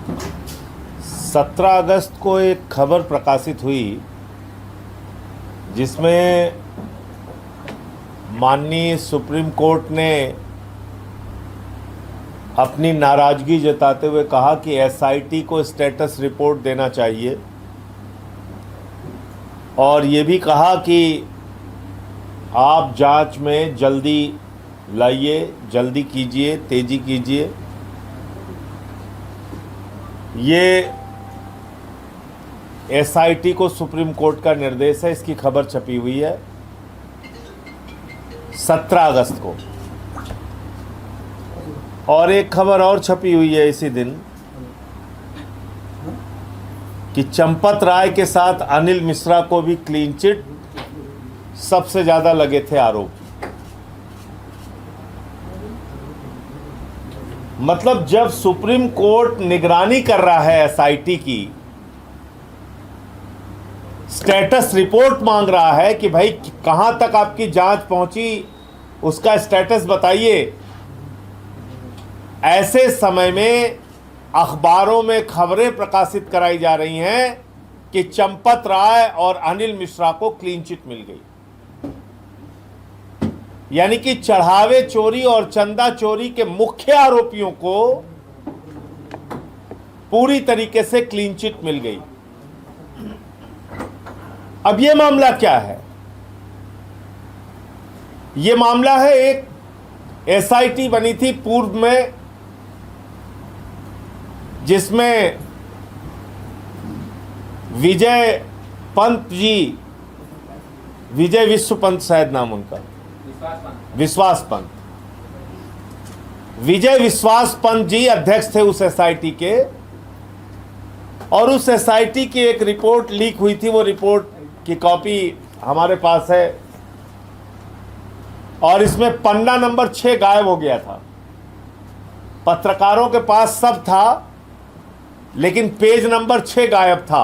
17 अगस्त को एक खबर प्रकाशित हुई जिसमें माननीय सुप्रीम कोर्ट ने अपनी नाराजगी जताते हुए कहा कि एसआईटी को स्टेटस रिपोर्ट देना चाहिए और ये भी कहा कि आप जांच में जल्दी लाइए, जल्दी कीजिए, तेजी कीजिए। ये एसआईटी को सुप्रीम कोर्ट का निर्देश है। इसकी खबर छपी हुई है 17 अगस्त को। और एक खबर और छपी हुई है इसी दिन कि चंपत राय के साथ अनिल मिश्रा को भी क्लीन चिट, सबसे ज्यादा लगे थे आरोप। मतलब जब सुप्रीम कोर्ट निगरानी कर रहा है एसआईटी की, स्टेटस रिपोर्ट मांग रहा है कि भाई कहां तक आपकी जांच पहुंची, उसका स्टेटस बताइए, ऐसे समय में अखबारों में खबरें प्रकाशित कराई जा रही हैं कि चंपत राय और अनिल मिश्रा को क्लीन चिट मिल गई। यानी कि चढ़ावे चोरी और चंदा चोरी के मुख्य आरोपियों को पूरी तरीके से क्लीन चिट मिल गई। अब यह मामला क्या है? यह मामला है, एक एसआईटी बनी थी पूर्व में जिसमें विजय पंत जी, विजय विश्व पंत शायद नाम उनका, विश्वास पंत, विजय विश्वास पंत जी अध्यक्ष थे उस एसआईटी के। और उस एसआईटी की एक रिपोर्ट लीक हुई थी। वो रिपोर्ट की कॉपी हमारे पास है और इसमें पन्ना नंबर 6 गायब हो गया था। पत्रकारों के पास सब था लेकिन पेज नंबर 6 गायब था।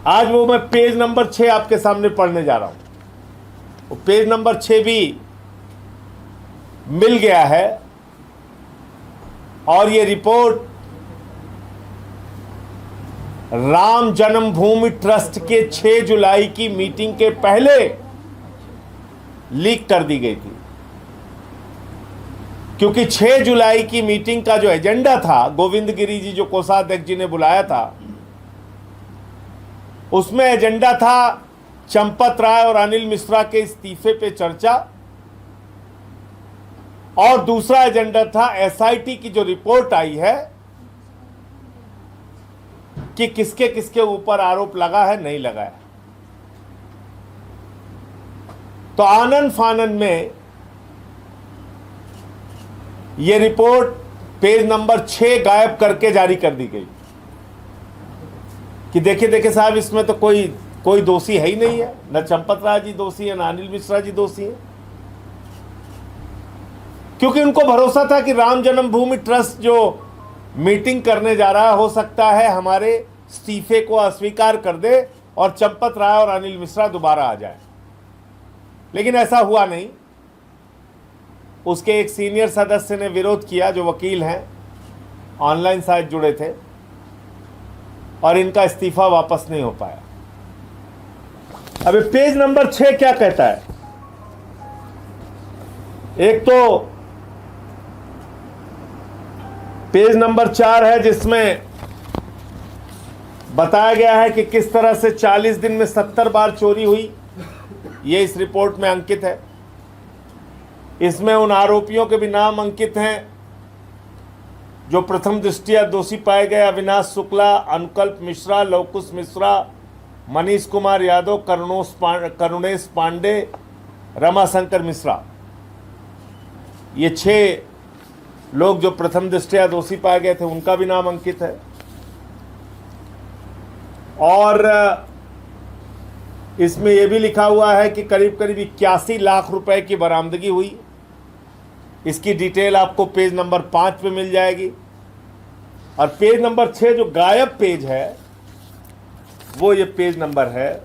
आज वो मैं पेज नंबर 6 आपके सामने पढ़ने जा रहा हूं। वो पेज नंबर 6 भी मिल गया है और ये रिपोर्ट राम जन्मभूमि ट्रस्ट के 6 जुलाई की मीटिंग के पहले लीक कर दी गई थी, क्योंकि 6 जुलाई की मीटिंग का जो एजेंडा था, गोविंद गिरी जी जो कोषाध्यक्ष जी ने बुलाया था, उसमें एजेंडा था चंपत राय और अनिल मिश्रा के इस्तीफे पे चर्चा और दूसरा एजेंडा था एसआईटी की जो रिपोर्ट आई है कि किसके किसके ऊपर आरोप लगा है, नहीं लगा है। तो आनन फानन में यह रिपोर्ट पेज नंबर 6 गायब करके जारी कर दी गई कि देखिए देखिए साहब, इसमें तो कोई दोषी है ही नहीं है। न चंपत राय जी दोषी है, न अनिल मिश्रा जी दोषी है। क्योंकि उनको भरोसा था कि राम जन्मभूमि ट्रस्ट जो मीटिंग करने जा रहा है, हो सकता है हमारे इस्तीफे को अस्वीकार कर दे और चंपत राय और अनिल मिश्रा दोबारा आ जाए। लेकिन ऐसा हुआ नहीं। उसके एक सीनियर सदस्य ने विरोध किया, जो वकील हैं, ऑनलाइन शायद जुड़े थे, और इनका इस्तीफा वापस नहीं हो पाया। अब पेज नंबर 6 क्या कहता है? एक तो पेज नंबर 4 है जिसमें बताया गया है कि किस तरह से 40 दिन में 70 बार चोरी हुई। यह इस रिपोर्ट में अंकित है। इसमें उन आरोपियों के भी नाम अंकित हैं जो प्रथम दृष्टया दोषी पाए गए: अविनाश शुक्ला, अनुकल्प मिश्रा, लवकुश मिश्रा, मनीष कुमार यादव, करुणेश पांडे, रमाशंकर मिश्रा। ये 6 लोग जो प्रथम दृष्टया दोषी पाए गए थे, उनका भी नाम अंकित है। और इसमें यह भी लिखा हुआ है कि करीब करीब 81 लाख रुपए की बरामदगी हुई। इसकी डिटेल आपको पेज नंबर 5 पे मिल जाएगी। और पेज नंबर 6 जो गायब पेज है, वो ये पेज नंबर है।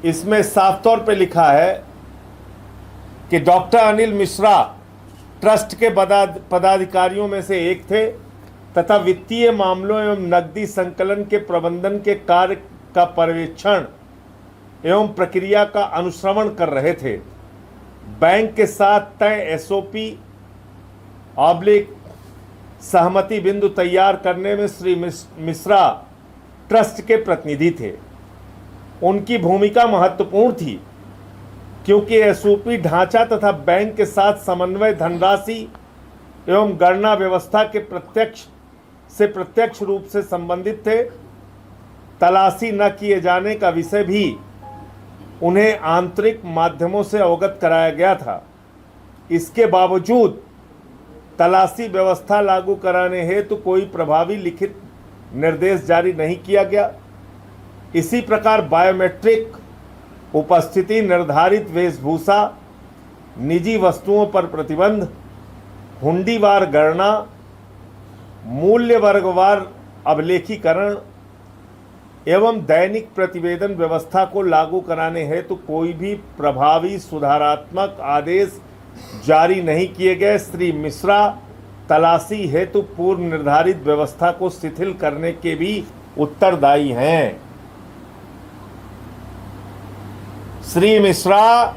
इसमें साफ तौर पे लिखा है कि डॉक्टर अनिल मिश्रा ट्रस्ट के पदाधिकारियों में से एक थे तथा वित्तीय मामलों एवं नकदी संकलन के प्रबंधन के कार्य का पर्यवेक्षण एवं प्रक्रिया का अनुश्रवण कर रहे थे। बैंक के साथ तय एसओपी सहमति बिंदु तैयार करने में श्री मिश्रा ट्रस्ट के प्रतिनिधि थे। उनकी भूमिका महत्वपूर्ण थी क्योंकि एसओपी ढांचा तथा बैंक के साथ समन्वय धनराशि एवं गणना व्यवस्था के प्रत्यक्ष रूप से संबंधित थे। तलाशी न किए जाने का विषय भी उन्हें आंतरिक माध्यमों से अवगत कराया गया था। इसके बावजूद तलाशी व्यवस्था लागू कराने हेतु कोई प्रभावी लिखित निर्देश जारी नहीं किया गया। इसी प्रकार बायोमेट्रिक उपस्थिति, निर्धारित वेशभूषा, निजी वस्तुओं पर प्रतिबंध, हुंडीवार गणना, मूल्य वर्गवार अभिलेखीकरण एवं दैनिक प्रतिवेदन व्यवस्था को लागू कराने हेतु कोई भी प्रभावी सुधारात्मक आदेश जारी नहीं किए गए। श्री मिश्रा तलाशी हेतु पूर्व निर्धारित व्यवस्था को शिथिल करने के भी उत्तरदायी हैं। श्री मिश्रा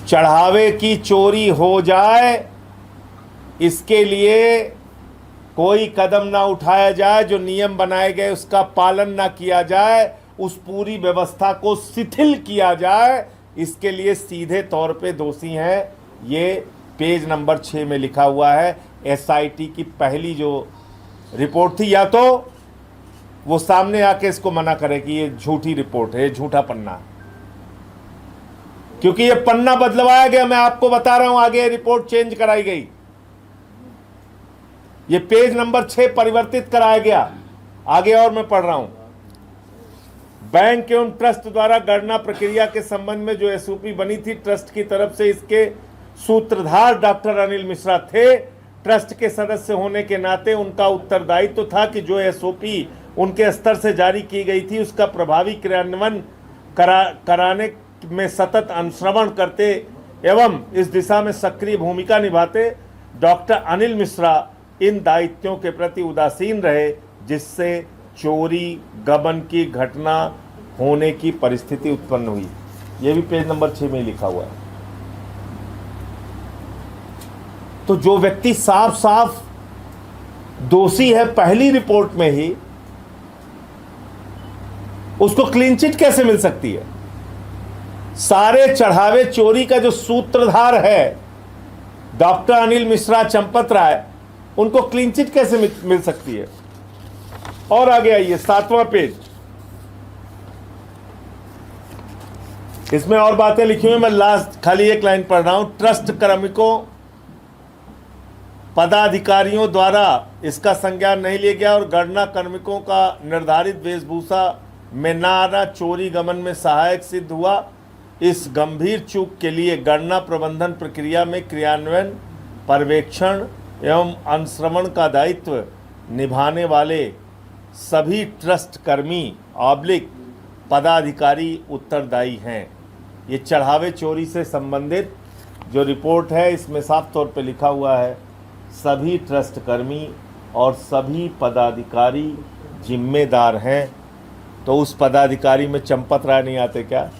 चढ़ावे की चोरी हो जाए इसके लिए कोई कदम ना उठाया जाए, जो नियम बनाए गए उसका पालन ना किया जाए, उस पूरी व्यवस्था को शिथिल किया जाए, इसके लिए सीधे तौर पे दोषी हैं। ये पेज नंबर 6 में लिखा हुआ है। एसआईटी की पहली जो रिपोर्ट थी, या तो वो सामने आके इसको मना करे कि ये झूठी रिपोर्ट है, झूठा पन्ना है, क्योंकि ये पन्ना बदलवाया गया। मैं आपको बता रहा हूं, आगे रिपोर्ट चेंज कराई गई। ये पेज नंबर 6 परिवर्तित कराया गया। आगे और मैं पढ़ रहा हूं। बैंक एवं ट्रस्ट द्वारा गणना प्रक्रिया के संबंध में जो एसओपी बनी थी, ट्रस्ट की तरफ से इसके सूत्रधार डॉक्टर अनिल मिश्रा थे। ट्रस्ट के सदस्य होने के नाते उनका उत्तरदायित्व तो था कि जो एसओपी उनके स्तर से जारी की गई थी उसका प्रभावी क्रियान्वयन कराने में सतत अनुश्रवण करते एवं इस दिशा में सक्रिय भूमिका निभाते। डॉक्टर अनिल मिश्रा इन दायित्वों के प्रति उदासीन रहे, जिससे चोरी गबन की घटना होने की परिस्थिति उत्पन्न हुई। यह भी पेज नंबर 6 में लिखा हुआ है। तो जो व्यक्ति साफ साफ दोषी है पहली रिपोर्ट में ही, उसको क्लीन चिट कैसे मिल सकती है? सारे चढ़ावे चोरी का जो सूत्रधार है डॉक्टर अनिल मिश्रा चंपत राय, उनको क्लीन चिट कैसे मिल सकती है? और आगे आइए, 7वां पेज। इसमें और बातें लिखी हुई, मैं लास्ट खाली एक लाइन पढ़ रहा हूं। ट्रस्ट कार्मिकों पदाधिकारियों द्वारा इसका संज्ञान नहीं लिया गया और गणना कार्मिकों का निर्धारित वेशभूषा में न आना चोरी गमन में सहायक सिद्ध हुआ। इस गंभीर चूक के लिए गणना प्रबंधन प्रक्रिया में क्रियान्वयन, पर्यवेक्षण एवं अनुश्रवण का दायित्व निभाने वाले सभी ट्रस्ट कर्मी पदाधिकारी उत्तरदायी हैं। ये चढ़ावे चोरी से संबंधित जो रिपोर्ट है, इसमें साफ तौर पे लिखा हुआ है सभी ट्रस्ट कर्मी और सभी पदाधिकारी जिम्मेदार हैं। तो उस पदाधिकारी में चंपत राय नहीं आते क्या?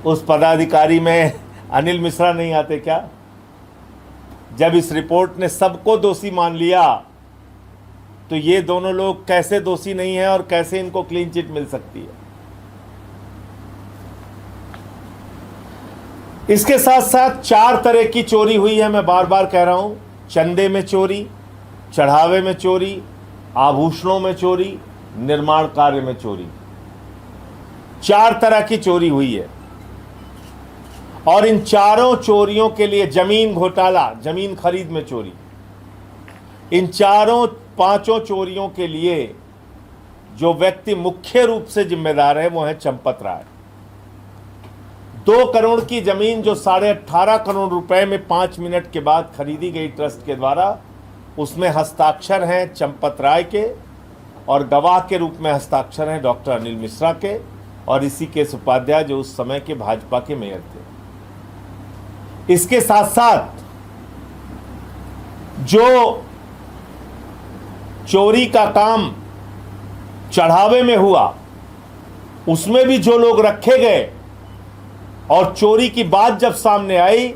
उस पदाधिकारी में अनिल मिश्रा नहीं आते क्या? जब इस रिपोर्ट ने सबको दोषी मान लिया, तो ये दोनों लोग कैसे दोषी नहीं हैं और कैसे इनको क्लीन चिट मिल सकती है? इसके साथ साथ 4 तरह की चोरी हुई है। मैं बार बार कह रहा हूं, चंदे में चोरी, चढ़ावे में चोरी, आभूषणों में चोरी, निर्माण कार्य में चोरी। 4 तरह की चोरी हुई है। और इन चारों चोरियों के लिए जमीन घोटाला, जमीन खरीद में चोरी, इन 4-5 चोरियों के लिए जो व्यक्ति मुख्य रूप से जिम्मेदार है वो है चंपत राय। 2 करोड़ की जमीन जो 18.5 करोड़ रुपए में 5 मिनट के बाद खरीदी गई ट्रस्ट के द्वारा, उसमें हस्ताक्षर हैं चंपत राय के और गवाह के रूप में हस्ताक्षर हैं डॉक्टर अनिल मिश्रा के और ऋषिकेश उपाध्याय जो उस समय के भाजपा के मेयर थे। इसके साथ साथ जो चोरी का काम चढ़ावे में हुआ, उसमें भी जो लोग रखे गए और चोरी की बात जब सामने आई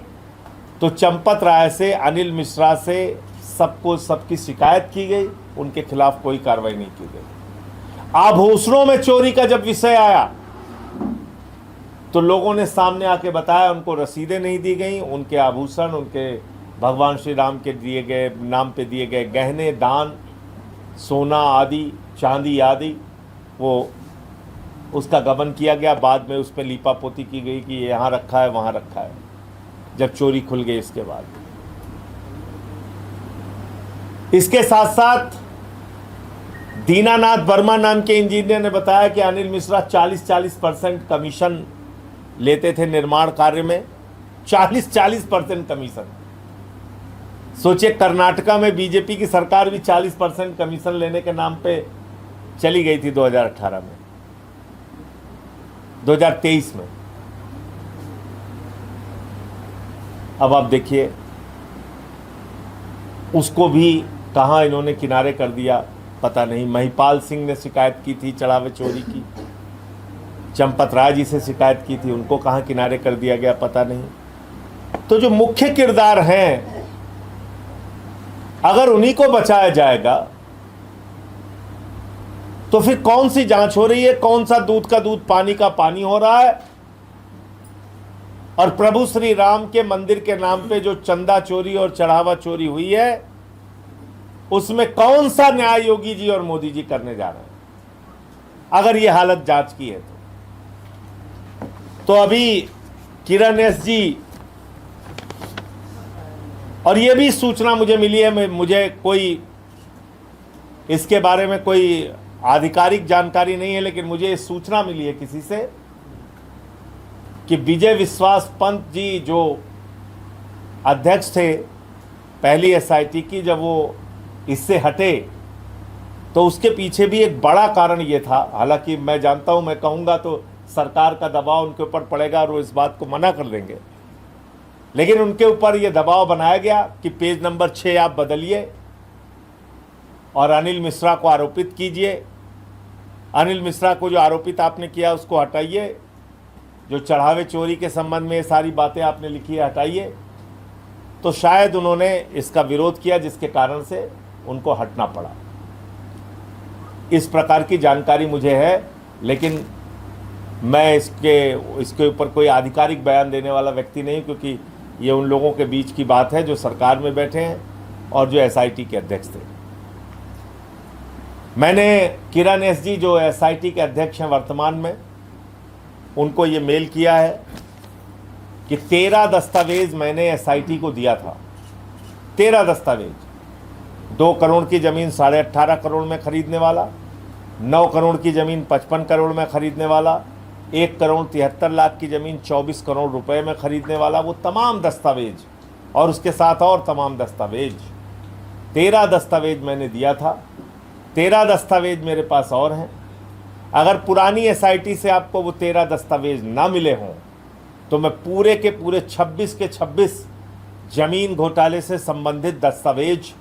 तो चंपत राय से, अनिल मिश्रा से सबकी शिकायत की गई, उनके खिलाफ कोई कार्रवाई नहीं की गई। आभूषणों में चोरी का जब विषय आया तो लोगों ने सामने आके बताया उनको रसीदें नहीं दी गई, उनके आभूषण, उनके भगवान श्री राम के दिए गए नाम पे दिए गए गहने, दान, सोना आदि, चांदी आदि, वो उसका गबन किया गया। बाद में उस पर लीपापोती की गई कि ये यहाँ रखा है, वहाँ रखा है, जब चोरी खुल गई इसके बाद। इसके साथ साथ दीनानाथ वर्मा नाम के इंजीनियर ने बताया कि अनिल मिश्रा 40% कमीशन लेते थे निर्माण कार्य में। 40% कमीशन। सोचिए, कर्नाटका में बीजेपी की सरकार भी 40% कमीशन लेने के नाम पे चली गई थी 2018 में, 2023 में। अब आप देखिए, उसको भी कहां इन्होंने किनारे कर दिया पता नहीं। महिपाल सिंह ने शिकायत की थी चढ़ावे चोरी की, चंपत राय जी से शिकायत की थी, उनको कहां किनारे कर दिया गया पता नहीं। तो जो मुख्य किरदार हैं, अगर उन्हीं को बचाया जाएगा तो फिर कौन सी जांच हो रही है, कौन सा दूध का दूध पानी का पानी हो रहा है। और प्रभु श्री राम के मंदिर के नाम पे जो चंदा चोरी और चढ़ावा चोरी हुई है, उसमें कौन सा न्याय योगी जी और मोदी जी करने जा रहे हैं, अगर ये हालत जांच की है तो अभी किरण एस जी, और ये भी सूचना मुझे मिली है, मुझे कोई इसके बारे में कोई आधिकारिक जानकारी नहीं है, लेकिन मुझे सूचना मिली है किसी से कि विजय विश्वास पंत जी जो अध्यक्ष थे पहली एसआईटी की, जब वो इससे हटे तो उसके पीछे भी एक बड़ा कारण ये था। हालांकि मैं जानता हूं, मैं कहूंगा तो सरकार का दबाव उनके ऊपर पड़ेगा और वो इस बात को मना कर देंगे, लेकिन उनके ऊपर ये दबाव बनाया गया कि पेज नंबर 6 आप बदलिए और अनिल मिश्रा को आरोपित कीजिए। अनिल मिश्रा को जो आरोपित आपने किया उसको हटाइए, जो चढ़ावे चोरी के संबंध में ये सारी बातें आपने लिखी है हटाइए। तो शायद उन्होंने इसका विरोध किया, जिसके कारण से उनको हटना पड़ा। इस प्रकार की जानकारी मुझे है, लेकिन मैं इसके ऊपर कोई आधिकारिक बयान देने वाला व्यक्ति नहीं, क्योंकि ये उन लोगों के बीच की बात है जो सरकार में बैठे हैं और जो एसआईटी के अध्यक्ष थे। मैंने किरण एस जी जो एसआईटी के अध्यक्ष हैं वर्तमान में, उनको ये मेल किया है कि 13 दस्तावेज मैंने एसआईटी को दिया था। 13 दस्तावेज, 2 करोड़ की ज़मीन 18.5 करोड़ में खरीदने वाला, 9 करोड़ की ज़मीन 55 करोड़ में खरीदने वाला, 1 करोड़ 73 लाख की ज़मीन 24 करोड़ रुपए में खरीदने वाला, वो तमाम दस्तावेज और उसके साथ और तमाम दस्तावेज, 13 दस्तावेज मैंने दिया था। 13 दस्तावेज मेरे पास और हैं। अगर पुरानी एसआईटी से आपको वो 13 दस्तावेज ना मिले हों तो मैं पूरे के पूरे 26 के 26 ज़मीन घोटाले से संबंधित दस्तावेज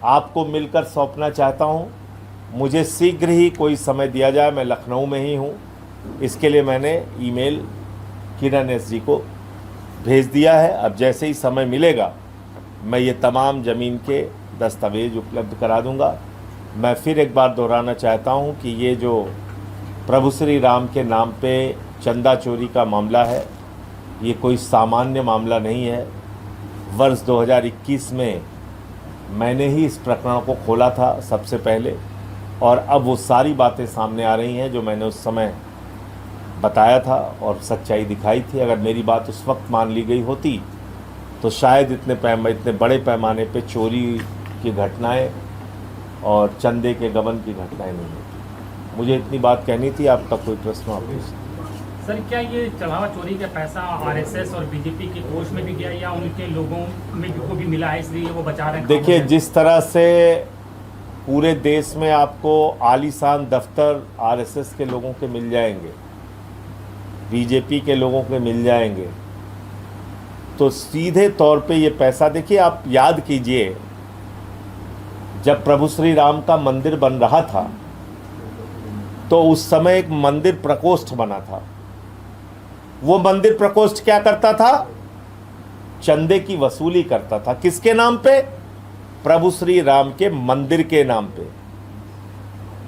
आपको मिलकर सौंपना चाहता हूं। मुझे शीघ्र ही कोई समय दिया जाए, मैं लखनऊ में ही हूं। इसके लिए मैंने ईमेल किरण एस जी को भेज दिया है। अब जैसे ही समय मिलेगा मैं ये तमाम ज़मीन के दस्तावेज उपलब्ध करा दूंगा। मैं फिर एक बार दोहराना चाहता हूं कि ये जो प्रभु श्री राम के नाम पे चंदा चोरी का मामला है, ये कोई सामान्य मामला नहीं है। वर्ष 2021 में मैंने ही इस प्रकरण को खोला था सबसे पहले, और अब वो सारी बातें सामने आ रही हैं जो मैंने उस समय बताया था और सच्चाई दिखाई थी। अगर मेरी बात उस वक्त मान ली गई होती तो शायद इतने बड़े पैमाने पे चोरी की घटनाएं और चंदे के गबन की घटनाएं नहीं होती। मुझे इतनी बात कहनी थी। आपका कोई प्रश्न आप पूछ सकते हैं। सर, क्या ये चढ़ावा चोरी का पैसा आरएसएस और बीजेपी के कोष में भी गया या उनके लोगों में को भी मिला है, इसलिए वो बचा रहे हैं? देखिए, जिस तरह से पूरे देश में आपको आलीशान दफ्तर आरएसएस के लोगों के मिल जाएंगे, बीजेपी के लोगों के मिल जाएंगे, तो तो सीधे तौर पे ये पैसा, देखिए आप याद कीजिए, जब प्रभु श्री राम का मंदिर बन रहा था तो उस समय एक मंदिर प्रकोष्ठ बना था। वो मंदिर प्रकोष्ठ क्या करता था? चंदे की वसूली करता था। किसके नाम पे? प्रभु श्री राम के मंदिर के नाम पे।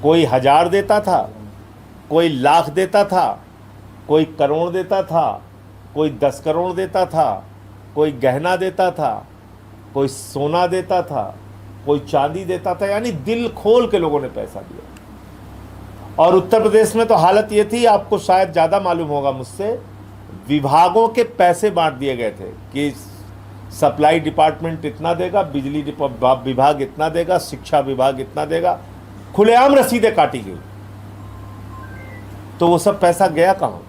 कोई 1000 देता था, कोई लाख देता था, कोई करोड़ देता था, कोई 10 करोड़ देता था, कोई गहना देता था, कोई सोना देता था, कोई चांदी देता था, यानी दिल खोल के लोगों ने पैसा दिया। और उत्तर प्रदेश में तो हालत ये थी, आपको शायद ज़्यादा मालूम होगा मुझसे, विभागों के पैसे बांट दिए गए थे कि सप्लाई डिपार्टमेंट इतना देगा, बिजली विभाग इतना देगा, शिक्षा विभाग इतना देगा, खुलेआम रसीदें काटी गई। तो वो सब पैसा गया कहाँ?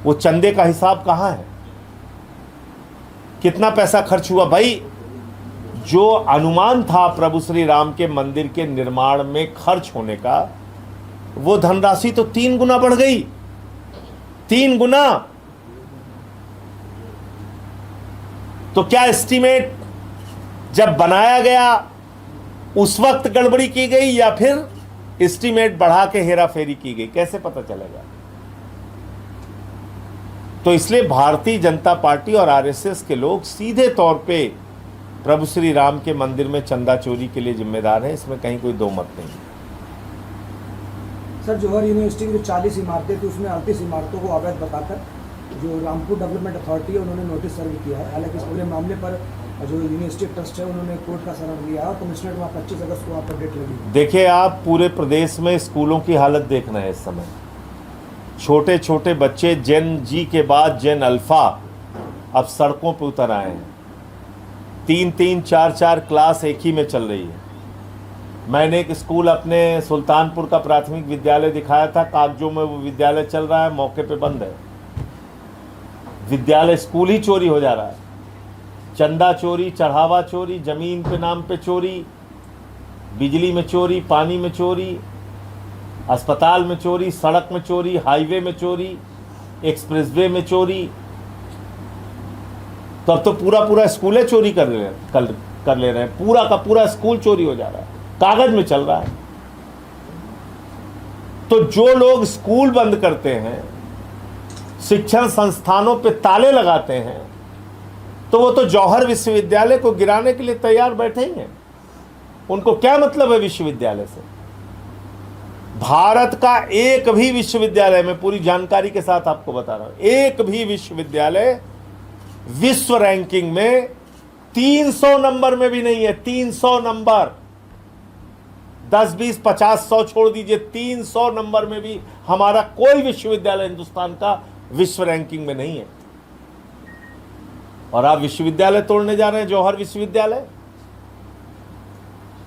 वो चंदे का हिसाब कहाँ है? कितना पैसा खर्च हुआ? भाई, जो अनुमान था प्रभु श्री राम के मंदिर के निर्माण में खर्च होने का, वो धनराशि तो 3 गुना बढ़ गई। 3 गुना। तो क्या एस्टीमेट जब बनाया गया उस वक्त गड़बड़ी की गई या फिर एस्टीमेट बढ़ा के हेरा फेरी की गई? कैसे पता चलेगा? तो इसलिए भारतीय जनता पार्टी और आरएसएस के लोग सीधे तौर पे प्रभु श्री राम के मंदिर में चंदा चोरी के लिए जिम्मेदार हैं, इसमें कहीं कोई दो मत नहीं। सर, जौहर यूनिवर्सिटी की जो 40 इमारतें थी उसमें 38 इमारतों को अवैध बताकर जो रामपुर डेवलपमेंट अथॉरिटी है उन्होंने नोटिस सर्व किया है। हालांकि इस पूरे मामले पर जो यूनिवर्सिटी ट्रस्ट है उन्होंने कोर्ट का शरण लिया और कमिश्नरेट वहाँ 25 अगस्त को वहाँ पर डेट लगी। देखिए, आप पूरे प्रदेश में स्कूलों की हालत देख रहे हैं इस समय। छोटे छोटे बच्चे जेन जी के बाद जेन अल्फा अब सड़कों पर उतर आए हैं। 3-3, 4-4 क्लास एक ही में चल रही है। मैंने एक स्कूल अपने सुल्तानपुर का प्राथमिक विद्यालय दिखाया था, कागजों में वो विद्यालय चल रहा है, मौके पे बंद है। विद्यालय स्कूल ही चोरी हो जा रहा है। चंदा चोरी, चढ़ावा चोरी, जमीन पे नाम पे चोरी, बिजली में चोरी, पानी में चोरी, अस्पताल में चोरी, सड़क में चोरी, हाईवे में चोरी, एक्सप्रेसवे में चोरी। तो अब तो पूरा स्कूल है चोरी कर ले रहे हैं। पूरा का पूरा स्कूल चोरी हो जा रहा है, कागज में चल रहा है। तो जो लोग स्कूल बंद करते हैं, शिक्षण संस्थानों पे ताले लगाते हैं, तो वो तो जौहर विश्वविद्यालय को गिराने के लिए तैयार बैठे ही हैं। उनको क्या मतलब है विश्वविद्यालय से? भारत का एक भी विश्वविद्यालय, में पूरी जानकारी के साथ आपको बता रहा हूं, एक भी विश्वविद्यालय विश्व रैंकिंग में 300 नंबर में भी नहीं है। 300 नंबर, 10, 20, 50, 100 छोड़ दीजिए, 300 नंबर में भी हमारा कोई विश्वविद्यालय हिंदुस्तान का विश्व रैंकिंग में नहीं है। और आप विश्वविद्यालय तोड़ने जा रहे हैं, जौहर विश्वविद्यालय।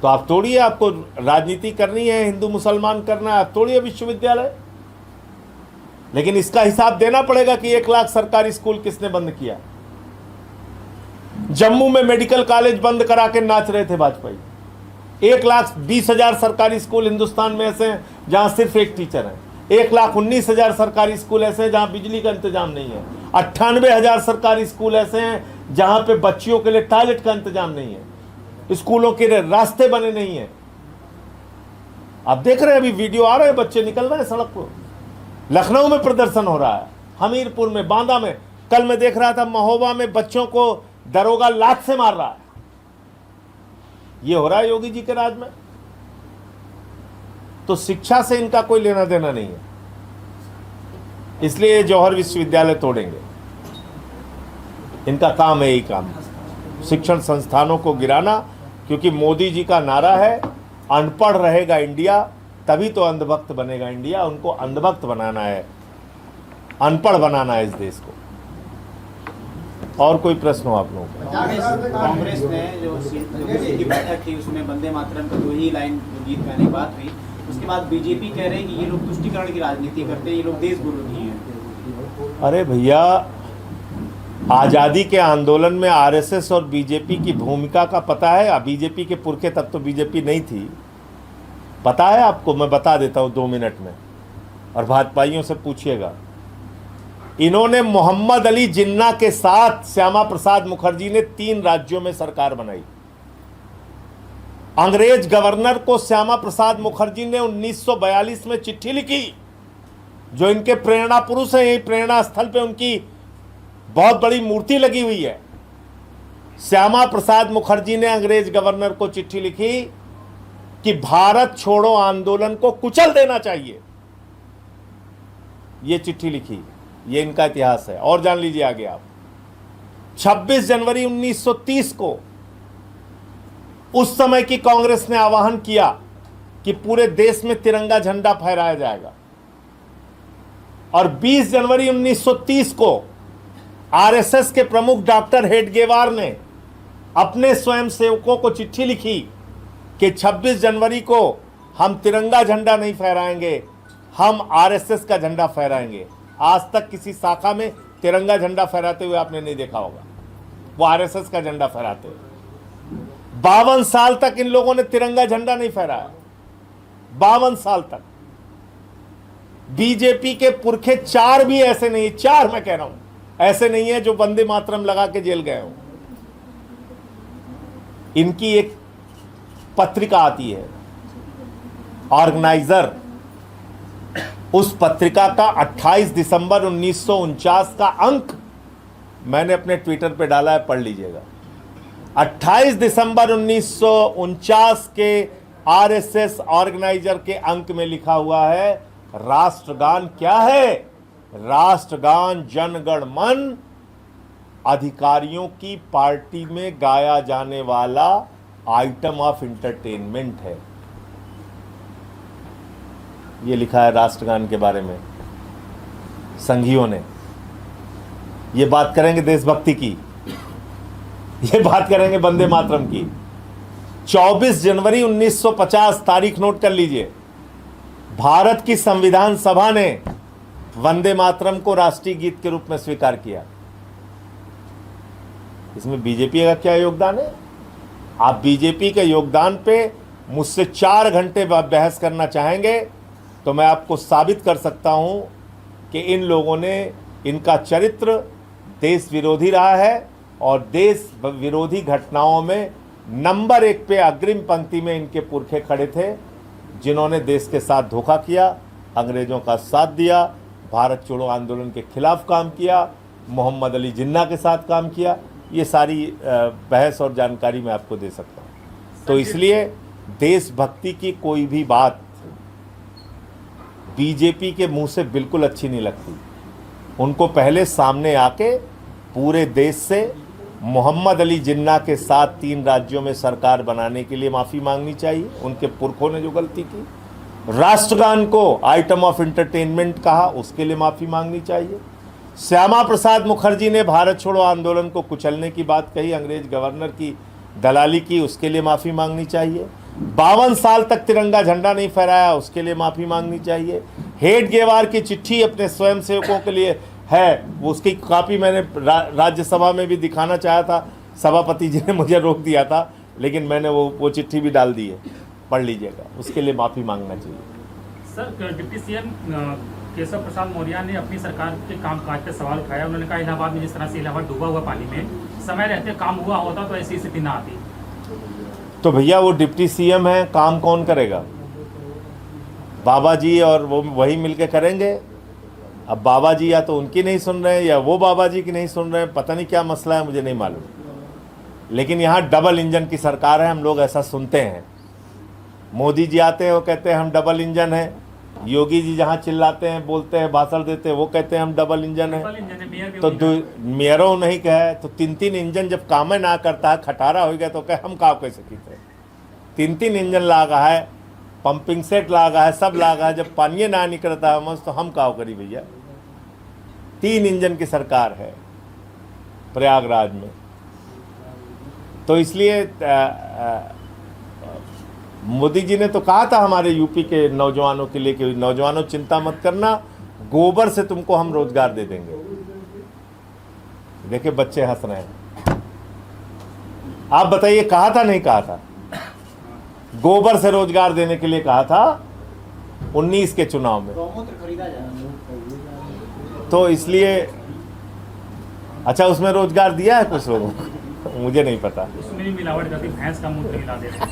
तो आप तोड़िए, आपको राजनीति करनी है, हिंदू मुसलमान करना है, आप तोड़िए विश्वविद्यालय। लेकिन इसका हिसाब देना पड़ेगा कि 1 लाख सरकारी स्कूल किसने बंद किया। जम्मू में मेडिकल कॉलेज बंद करा के नाच रहे थे वाजपेयी। 1,20,000 सरकारी स्कूल हिंदुस्तान में ऐसे हैं जहां सिर्फ एक टीचर है। 1,19,000 सरकारी स्कूल ऐसे हैं जहां बिजली का इंतजाम नहीं है। 98,000 सरकारी स्कूल ऐसे हैं जहां पे बच्चियों के लिए टॉयलेट का इंतजाम नहीं है, स्कूलों के रास्ते बने नहीं है। आप देख रहे हैं, अभी वीडियो आ रहे हैं, बच्चे निकल रहे हैं सड़क पर। लखनऊ में प्रदर्शन हो रहा है, हमीरपुर में, बांदा में। कल मैं देख रहा था महोबा में बच्चों को दरोगा लात से मार रहा है। ये हो रहा है योगी जी के राज में। तो शिक्षा से इनका कोई लेना देना नहीं है, इसलिए जौहर विश्वविद्यालय तोड़ेंगे। इनका काम है, यही काम, शिक्षण संस्थानों को गिराना। क्योंकि मोदी जी का नारा है, अनपढ़ रहेगा इंडिया तभी तो अंधभक्त बनेगा इंडिया। उनको अंधभक्त बनाना है, अनपढ़ बनाना है इस देश को। और कोई प्रश्न हो आप लोगों को? कांग्रेस ने जो की बैठक थी उसमें वंदे मातरम का 2 ही लाइन गीत गाने की बात हुई। उसके बाद बीजेपी कह रहे हैं कि ये लोग तुष्टीकरण की राजनीति करते हैं, ये लोग देश विरोधी हैं। अरे भैया, आज़ादी के आंदोलन में आरएसएस और बीजेपी की भूमिका का पता है? बीजेपी के पुरखे तब तो बीजेपी नहीं थी, पता है आपको? मैं बता देता हूँ 2 मिनट में, और भाजपाइयों से पूछिएगा। इन्होंने मोहम्मद अली जिन्ना के साथ श्यामा प्रसाद मुखर्जी ने 3 राज्यों में सरकार बनाई। अंग्रेज गवर्नर को श्यामा प्रसाद मुखर्जी ने 1942 में चिट्ठी लिखी, जो इनके प्रेरणा पुरुष हैं, यही प्रेरणा स्थल पे उनकी बहुत बड़ी मूर्ति लगी हुई है। श्यामा प्रसाद मुखर्जी ने अंग्रेज गवर्नर को चिट्ठी लिखी कि भारत छोड़ो आंदोलन को कुचल देना चाहिए। यह चिट्ठी लिखी, ये इनका इतिहास है। और जान लीजिए आगे आप, 26 जनवरी 1930 को उस समय की कांग्रेस ने आह्वान किया कि पूरे देश में तिरंगा झंडा फहराया जाएगा, और 20 जनवरी 1930 को आरएसएस के प्रमुख डॉक्टर हेडगेवार ने अपने स्वयंसेवकों को चिट्ठी लिखी कि 26 जनवरी को हम तिरंगा झंडा नहीं फहराएंगे, हम आरएसएस का झंडा फहराएंगे। आज तक किसी शाखा में तिरंगा झंडा फहराते हुए आपने नहीं देखा होगा, वो आरएसएस का झंडा फहराते हुए। 52 साल तक इन लोगों ने तिरंगा झंडा नहीं फहराया, 52 साल तक। बीजेपी के पुरखे 4 भी ऐसे नहीं, 4 मैं कह रहा हूं, ऐसे नहीं है जो वंदे मातरम लगा के जेल गए हो। इनकी एक पत्रिका आती है ऑर्गेनाइजर, उस पत्रिका का 28 दिसंबर 1949 का अंक मैंने अपने ट्विटर पे डाला है, पढ़ लीजिएगा। 28 दिसंबर 1949 के आरएसएस ऑर्गेनाइजर के अंक में लिखा हुआ है, राष्ट्रगान क्या है? राष्ट्रगान जन गण मन अधिकारियों की पार्टी में गाया जाने वाला आइटम ऑफ एंटरटेनमेंट है। ये लिखा है राष्ट्रगान के बारे में संघियों ने। ये बात करेंगे देशभक्ति की, ये बात करेंगे वंदे मातरम की। 24 जनवरी 1950 तारीख नोट कर लीजिए, भारत की संविधान सभा ने वंदे मातरम को राष्ट्रीय गीत के रूप में स्वीकार किया। इसमें बीजेपी का क्या योगदान है? आप बीजेपी के योगदान पे मुझसे 4 घंटे बहस करना चाहेंगे तो मैं आपको साबित कर सकता हूं कि इन लोगों ने, इनका चरित्र देश विरोधी रहा है, और देश विरोधी घटनाओं में नंबर 1 पे अग्रिम पंक्ति में इनके पुरखे खड़े थे, जिन्होंने देश के साथ धोखा किया, अंग्रेजों का साथ दिया, भारत छोड़ो आंदोलन के खिलाफ काम किया, मोहम्मद अली जिन्ना के साथ काम किया। ये सारी बहस और जानकारी मैं आपको दे सकता हूँ। तो इसलिए देशभक्ति की कोई भी बात बीजेपी के मुंह से बिल्कुल अच्छी नहीं लगती। उनको पहले सामने आके पूरे देश से मोहम्मद अली जिन्ना के साथ 3 राज्यों में सरकार बनाने के लिए माफ़ी मांगनी चाहिए, उनके पुरखों ने जो गलती की। राष्ट्रगान को आइटम ऑफ एंटरटेनमेंट कहा, उसके लिए माफ़ी मांगनी चाहिए। श्यामा प्रसाद मुखर्जी ने भारत छोड़ो आंदोलन को कुचलने की बात कही, अंग्रेज गवर्नर की दलाली की, उसके लिए माफ़ी मांगनी चाहिए। 52 साल तक तिरंगा झंडा नहीं फहराया, उसके लिए माफ़ी मांगनी चाहिए। हेडगेवार की चिट्ठी अपने स्वयंसेवकों के लिए है, वो उसकी कॉपी मैंने राज्यसभा में भी दिखाना चाहा था, सभापति जी ने मुझे रोक दिया था, लेकिन मैंने वो चिट्ठी भी डाल दी है, पढ़ लीजिएगा, उसके लिए माफ़ी मांगना चाहिए। Sir, deputy CM Keshav Prasad Maurya ने अपनी सरकार के कामकाज पर सवाल उठाया। उन्होंने कहा इलाहाबाद में जिस तरह से इलाहाबाद डूबा हुआ पानी में, समय रहते काम हुआ होता तो ऐसी स्थिति ना आती। तो भैया वो डिप्टी सीएम है, काम कौन करेगा? बाबा जी और वो वही मिलके करेंगे। अब बाबा जी या तो उनकी नहीं सुन रहे हैं या वो बाबा जी की नहीं सुन रहे हैं, पता नहीं क्या मसला है, मुझे नहीं मालूम। लेकिन यहाँ डबल इंजन की सरकार है, हम लोग ऐसा सुनते हैं। मोदी जी आते हैं, वो कहते हैं हम डबल इंजन है। योगी जी जहाँ चिल्लाते हैं, बोलते हैं, भाषण देते हैं, वो कहते हैं हम डबल इंजन है। तो मेयरों नहीं कहे तो 3-3 इंजन जब काम ना करता है, खटारा हो गया तो कहे हम काम कैसे कीते। 3-3 इंजन लागा है, पंपिंग सेट लागा है, सब लागा है, जब पानी ना निकलता है मस्त, तो हम काव करी भैया। 3 इंजन की सरकार है प्रयागराज में। तो इसलिए मोदी जी ने तो कहा था हमारे यूपी के नौजवानों के लिए कि नौजवानों चिंता मत करना, गोबर से तुमको हम रोजगार दे देंगे। देखिए बच्चे हंस रहे हैं। आप बताइए, कहा था नहीं कहा था? गोबर से रोजगार देने के लिए कहा था 19 के चुनाव में। गौमूत्र खरीदा जा रहा है। तो इसलिए अच्छा उसमें रोजगार दिया है कुछ लोगों को, मुझे नहीं पता। उसमें भी मिलावट करके भैंस का मूत्र मिला देते हैं।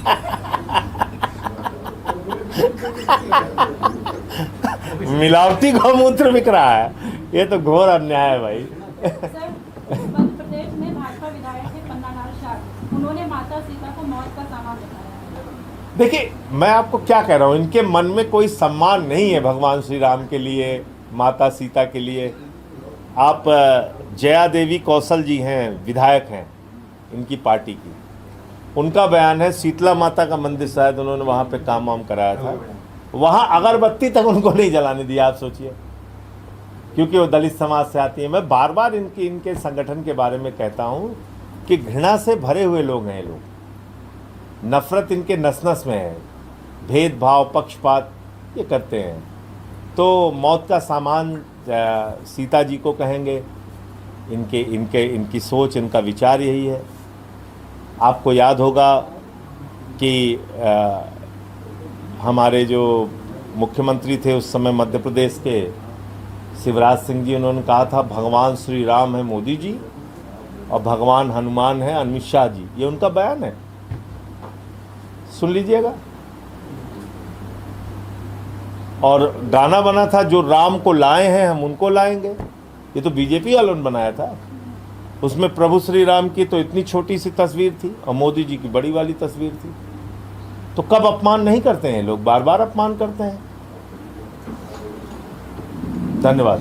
मिलावटी गौमूत्र बिक रहा है, ये तो घोर अन्याय है भाई। सर, मध्य प्रदेश में भाजपा विधायक है पन्नालाल शाह, उन्होंने माता सीता को मौत का सामान बताया। देखिए मैं आपको क्या कह रहा हूँ, इनके मन में कोई सम्मान नहीं है भगवान श्री राम के लिए, माता सीता के लिए। आप जया देवी कौशल जी हैं, विधायक हैं इनकी पार्टी की, उनका बयान है शीतला माता का मंदिर शायद उन्होंने वहाँ पे काम वाम कराया था, वहाँ अगरबत्ती तक उनको नहीं जलाने दिया। आप सोचिए, क्योंकि वो दलित समाज से आती है। मैं बार बार इनके संगठन के बारे में कहता हूँ कि घृणा से भरे हुए लोग हैं ये लोग, नफरत इनके नस नस में है, भेदभाव पक्षपात ये करते हैं। तो मौत का सामान सीता जी को कहेंगे, इनकी सोच, इनका विचार यही है। आपको याद होगा कि हमारे जो मुख्यमंत्री थे उस समय मध्य प्रदेश के, शिवराज सिंह जी, उन्होंने कहा था भगवान श्री राम है मोदी जी और भगवान हनुमान है अमित शाह जी। ये उनका बयान है, सुन लीजिएगा। और गाना बना था जो राम को लाए हैं हम उनको लाएंगे, ये तो बीजेपी वालों ने बनाया था। उसमें प्रभु श्री राम की तो इतनी छोटी सी तस्वीर थी और मोदी जी की बड़ी वाली तस्वीर थी। तो कब अपमान नहीं करते हैं लोग, बार बार अपमान करते हैं। धन्यवाद।